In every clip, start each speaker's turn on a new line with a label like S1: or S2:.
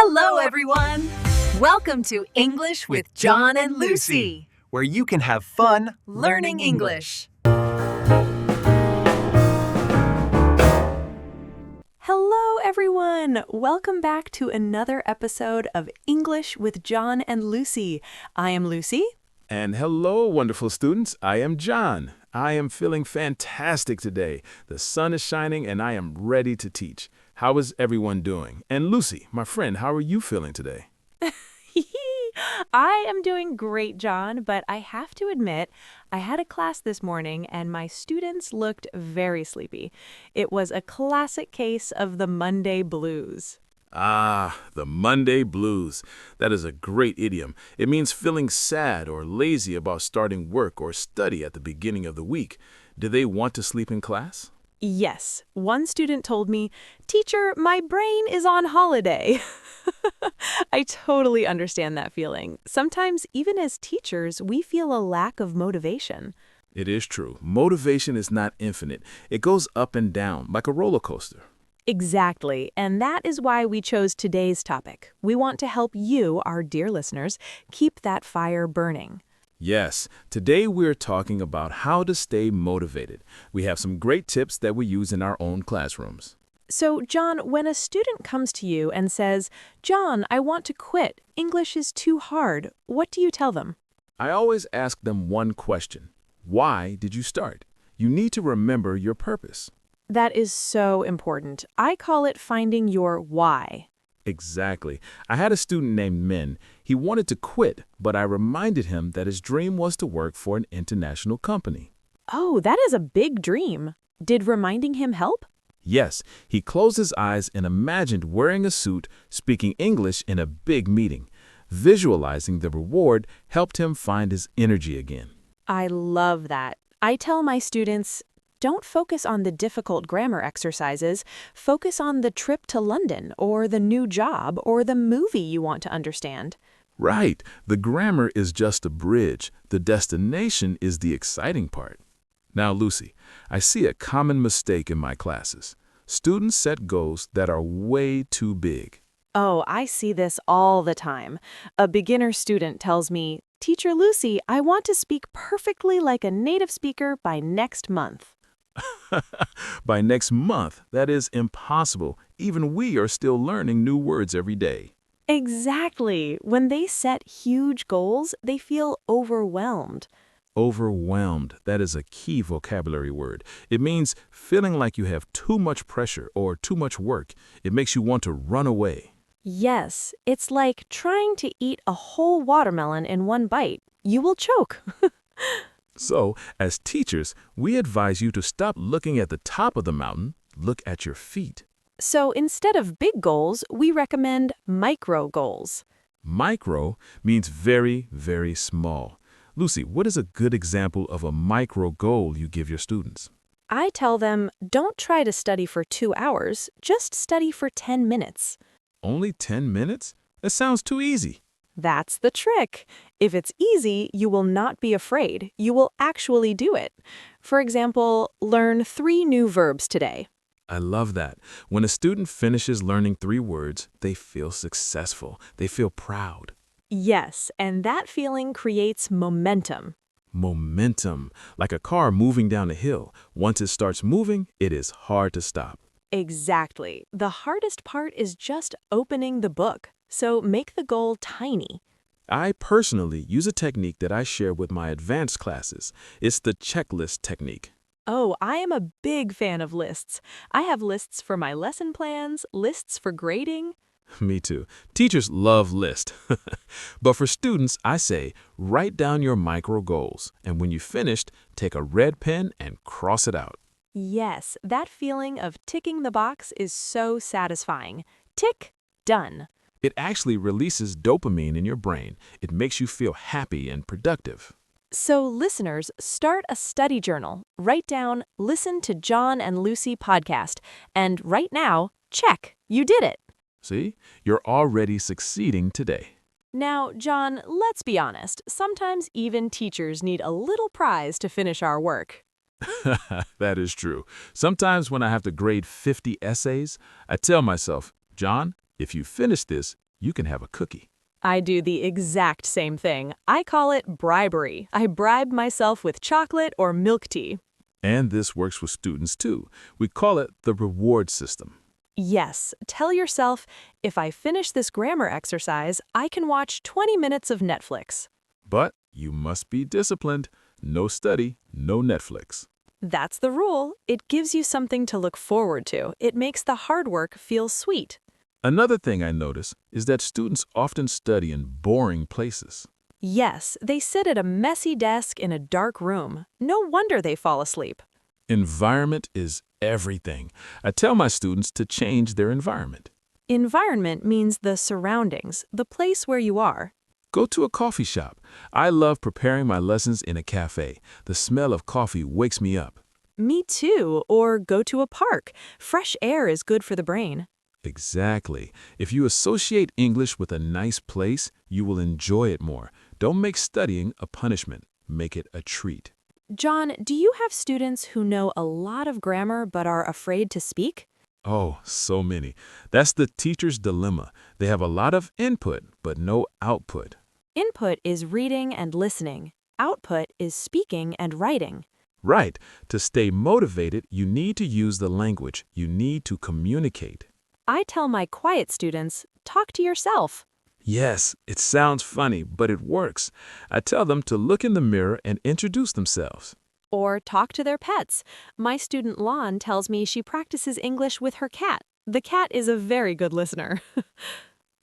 S1: Hello, everyone! Welcome to English with John and Lucy,
S2: where you can have fun
S1: learning English.
S3: Hello, everyone! Welcome back to another episode of English with John and Lucy. I am Lucy.
S4: And hello, wonderful students. I am John. I am feeling fantastic today. The sun is shining and I am ready to teach. How is everyone doing? And Lucy, my friend, how are you feeling today?
S3: I am doing great, John, but I have to admit, I had a class this morning and my students looked very sleepy. It was a classic case of the Monday blues.
S4: Ah, the Monday blues. That is a great idiom. It means feeling sad or lazy about starting work or study at the beginning of the week. Do they want to sleep in class?
S3: Yes, one student told me, "Teacher, my brain is on holiday." I totally understand that feeling. Sometimes, even as teachers, we feel a lack of motivation.
S4: It is true. Motivation is not infinite. It goes up and down like a roller coaster.
S3: Exactly, and that is why we chose today's topic. We want to help you, our dear listeners, keep that fire burning.
S4: Yes, today we're talking about how to stay motivated. We have some great tips that we use in our own classrooms.
S3: So, John, when a student comes to you and says, "John, I want to quit. English is too hard," what do you tell them?
S4: I always ask them one question. Why did you start? You need to remember your purpose.
S3: That is so important. I call it finding your why.
S4: Exactly. I had a student named Min. He wanted to quit, but I reminded him that his dream was to work for an international company.
S3: Oh, that is a big dream. Did reminding him help?
S4: Yes, he closed his eyes and imagined wearing a suit, speaking English in a big meeting. Visualizing the reward helped him find his energy again.
S3: I love that. I tell my students, don't focus on the difficult grammar exercises. Focus on the trip to London or the new job or the movie you want to understand.
S4: Right. The grammar is just a bridge. The destination is the exciting part. Now, Lucy, I see a common mistake in my classes. Students set goals that are way too big.
S3: Oh, I see this all the time. A beginner student tells me, "Teacher Lucy, I want to speak perfectly like a native speaker by next month."
S4: By next month, that is impossible. Even we are still learning new words every day.
S3: Exactly. When they set huge goals, they feel overwhelmed.
S4: Overwhelmed, that is a key vocabulary word. It means feeling like you have too much pressure or too much work. It makes you want to run away.
S3: Yes, it's like trying to eat a whole watermelon in one bite. You will choke.
S4: So, as teachers, we advise you to stop looking at the top of the mountain, look at your feet.
S3: So instead of big goals, we recommend micro goals.
S4: Micro means very, very small. Lucy, what is a good example of a micro goal you give your students?
S3: I tell them, don't try to study for 2 hours, just study for 10 minutes.
S4: Only 10 minutes? That sounds too easy.
S3: That's the trick. If it's easy, you will not be afraid. You will actually do it. For example, learn 3 new verbs today.
S4: I love that. When a student finishes learning 3 words, they feel successful. They feel proud.
S3: Yes, and that feeling creates momentum.
S4: Momentum, like a car moving down a hill. Once it starts moving, it is hard to stop.
S3: Exactly. The hardest part is just opening the book. So make the goal tiny.
S4: I personally use a technique that I share with my advanced classes. It's the checklist technique.
S3: Oh, I am a big fan of lists. I have lists for my lesson plans, lists for grading.
S4: Me too. Teachers love lists. But for students, I say, write down your micro goals. And when you've finished, take a red pen and cross it out.
S3: Yes, that feeling of ticking the box is so satisfying. Tick, done.
S4: It actually releases dopamine in your brain. It makes you feel happy and productive.
S3: So listeners, start a study journal. Write down, "Listen to John and Lucy podcast." And right now, check, you did it.
S4: See, you're already succeeding today.
S3: Now, John, let's be honest. Sometimes even teachers need a little prize to finish our work.
S4: That is true. Sometimes when I have to grade 50 essays, I tell myself, John, if you finish this, you can have a cookie.
S3: I do the exact same thing. I call it bribery. I bribe myself with chocolate or milk tea.
S4: And this works with students too. We call it the reward system.
S3: Yes, tell yourself, if I finish this grammar exercise, I can watch 20 minutes of Netflix.
S4: But you must be disciplined. No study, no Netflix.
S3: That's the rule. It gives you something to look forward to. It makes the hard work feel sweet.
S4: Another thing I notice is that students often study in boring places.
S3: Yes, they sit at a messy desk in a dark room. No wonder they fall asleep.
S4: Environment is everything. I tell my students to change their environment.
S3: Environment means the surroundings, the place where you are.
S4: Go to a coffee shop. I love preparing my lessons in a cafe. The smell of coffee wakes me up.
S3: Me too. Or go to a park. Fresh air is good for the brain.
S4: Exactly. If you associate English with a nice place, you will enjoy it more. Don't make studying a punishment. Make it a treat.
S3: John, do you have students who know a lot of grammar but are afraid to speak?
S4: Oh, so many. That's the teacher's dilemma. They have a lot of input, but no output.
S3: Input is reading and listening. Output is speaking and writing.
S4: Right. To stay motivated, you need to use the language. You need to communicate.
S3: I tell my quiet students, talk to yourself.
S4: Yes, it sounds funny, but it works. I tell them to look in the mirror and introduce themselves.
S3: Or talk to their pets. My student Lon tells me she practices English with her cat. The cat is a very good listener.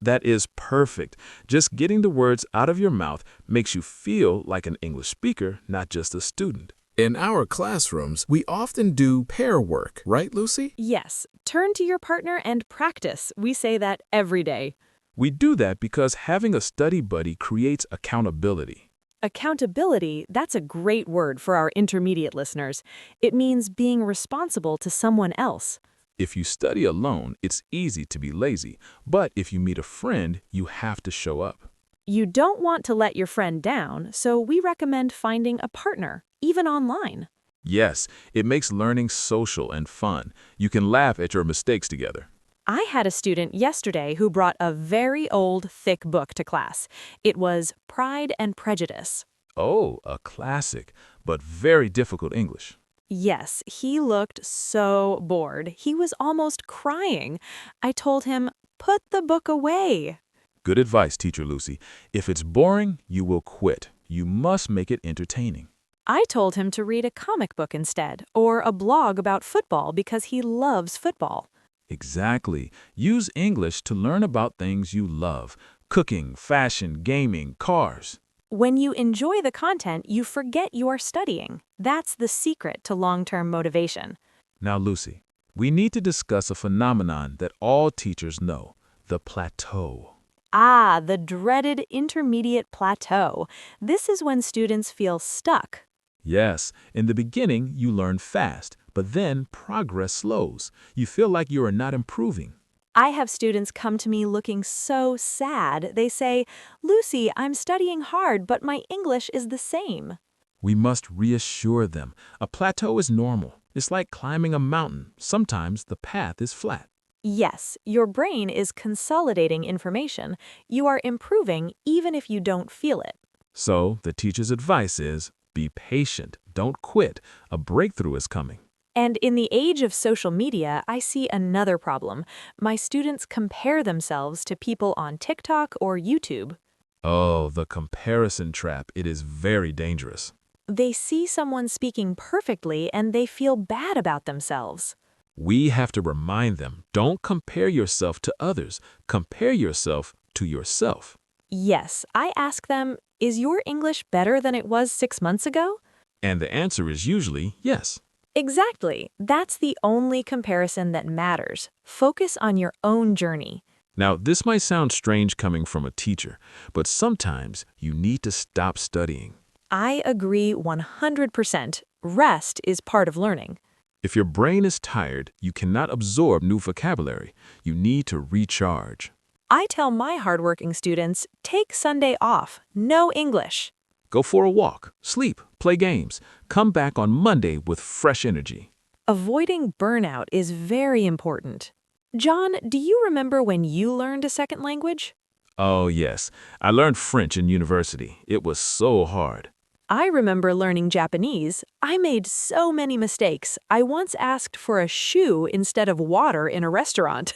S4: That is perfect. Just getting the words out of your mouth makes you feel like an English speaker, not just a student.
S5: In our classrooms, we often do pair work, right, Lucy?
S3: Yes, turn to your partner and practice. We say that every day.
S4: We do that because having a study buddy creates accountability.
S3: Accountability, that's a great word for our intermediate listeners. It means being responsible to someone else.
S4: If you study alone, it's easy to be lazy, but if you meet a friend, you have to show up.
S3: You don't want to let your friend down, so we recommend finding a partner, even online.
S4: Yes, it makes learning social and fun. You can laugh at your mistakes together.
S3: I had a student yesterday who brought a very old, thick book to class. It was Pride and Prejudice.
S4: Oh, a classic, but very difficult English.
S3: Yes, he looked so bored. He was almost crying. I told him, put the book away.
S4: Good advice, Teacher Lucy. If it's boring, you will quit. You must make it entertaining.
S3: I told him to read a comic book instead, or a blog about football because he loves football.
S4: Exactly. Use English to learn about things you love. Cooking, fashion, gaming, cars.
S3: When you enjoy the content, you forget you are studying. That's the secret to long-term motivation.
S4: Now, Lucy, we need to discuss a phenomenon that all teachers know, the plateau.
S3: Ah, the dreaded intermediate plateau. This is when students feel stuck.
S4: Yes, in the beginning, you learn fast, but then progress slows. You feel like you are not improving.
S3: I have students come to me looking so sad. They say, Lucy, I'm studying hard, but my English is the same.
S4: We must reassure them. A plateau is normal. It's like climbing a mountain. Sometimes the path is flat.
S3: Yes, your brain is consolidating information. You are improving even if you don't feel it.
S4: So the teacher's advice is, be patient. Don't quit. A breakthrough is coming.
S3: And in the age of social media, I see another problem. My students compare themselves to people on TikTok or YouTube.
S4: Oh, the comparison trap. It is very dangerous.
S3: They see someone speaking perfectly and they feel bad about themselves.
S4: We have to remind them, don't compare yourself to others. Compare yourself to yourself.
S3: Yes, I ask them, is your English better than it was 6 months ago?
S4: And the answer is usually yes.
S3: Exactly. That's the only comparison that matters. Focus on your own journey.
S4: Now, this might sound strange coming from a teacher, but sometimes you need to stop studying.
S3: I agree 100%. Rest is part of learning.
S4: If your brain is tired, you cannot absorb new vocabulary. You need to recharge.
S3: I tell my hardworking students, take Sunday off, no English.
S4: Go for a walk, sleep, play games. Come back on Monday with fresh energy.
S3: Avoiding burnout is very important. John, do you remember when you learned a second language?
S4: Oh, yes. I learned French in university. It was so hard.
S3: I remember learning Japanese. I made so many mistakes. I once asked for a shoe instead of water in a restaurant.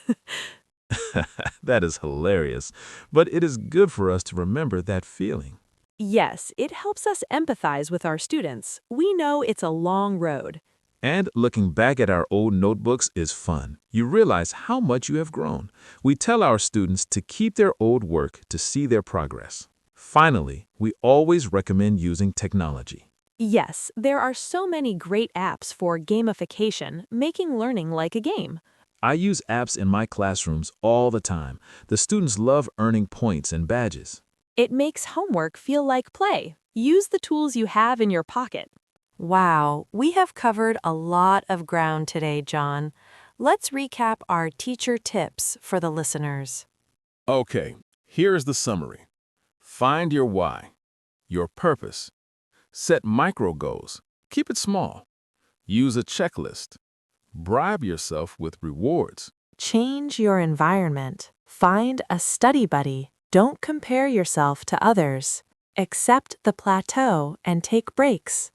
S4: That is hilarious. But it is good for us to remember that feeling.
S3: Yes, it helps us empathize with our students. We know it's a long road.
S4: And looking back at our old notebooks is fun. You realize how much you have grown. We tell our students to keep their old work to see their progress. Finally, we always recommend using technology.
S3: Yes, there are so many great apps for gamification, making learning like a game.
S4: I use apps in my classrooms all the time. The students love earning points and badges.
S3: It makes homework feel like play. Use the tools you have in your pocket. Wow, we have covered a lot of ground today, John. Let's recap our teacher tips for the listeners.
S4: Okay, here's the summary. Find your why, your purpose. Set micro goals. Keep it small. Use a checklist. Bribe yourself with rewards.
S3: Change your environment. Find a study buddy. Don't compare yourself to others. Accept the plateau and take breaks.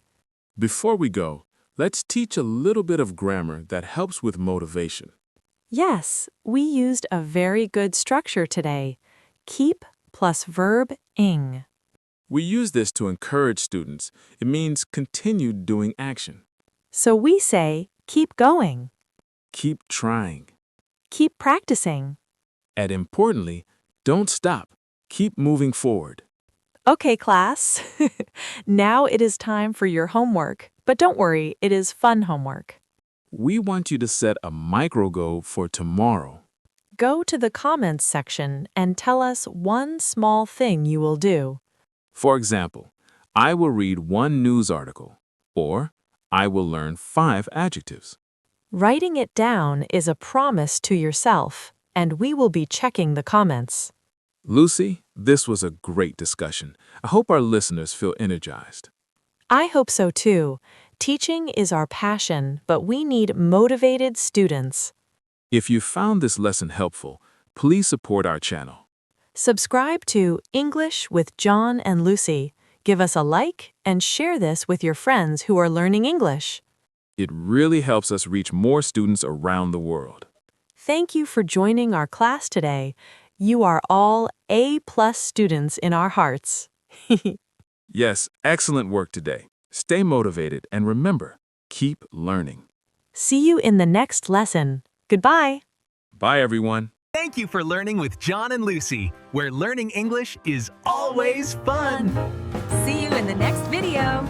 S4: Before we go, let's teach a little bit of grammar that helps with motivation.
S3: Yes, we used a very good structure today. Keep plus verb-ing.
S4: We use this to encourage students. It means continue doing action.
S3: So we say, keep going.
S4: Keep trying.
S3: Keep practicing.
S4: And importantly, don't stop. Keep moving forward.
S3: Okay, class. Now it is time for your homework. But don't worry, it is fun homework.
S4: We want you to set a micro goal for tomorrow.
S3: Go to the comments section and tell us one small thing you will do.
S4: For example, I will read one news article, or I will learn 5 adjectives.
S3: Writing it down is a promise to yourself, and we will be checking the comments.
S4: Lucy, this was a great discussion. I hope our listeners feel energized.
S3: I hope so too. Teaching is our passion, but we need motivated students.
S4: If you found this lesson helpful, please support our channel.
S3: Subscribe to English with John and Lucy. Give us a like and share this with your friends who are learning English.
S4: It really helps us reach more students around the world.
S3: Thank you for joining our class today. You are all A+ students in our hearts.
S4: Yes, excellent work today. Stay motivated and remember, keep learning.
S3: See you in the next lesson. Goodbye.
S4: Bye, everyone.
S2: Thank you for learning with John and Lucy, where learning English is always fun.
S1: See you in the next video.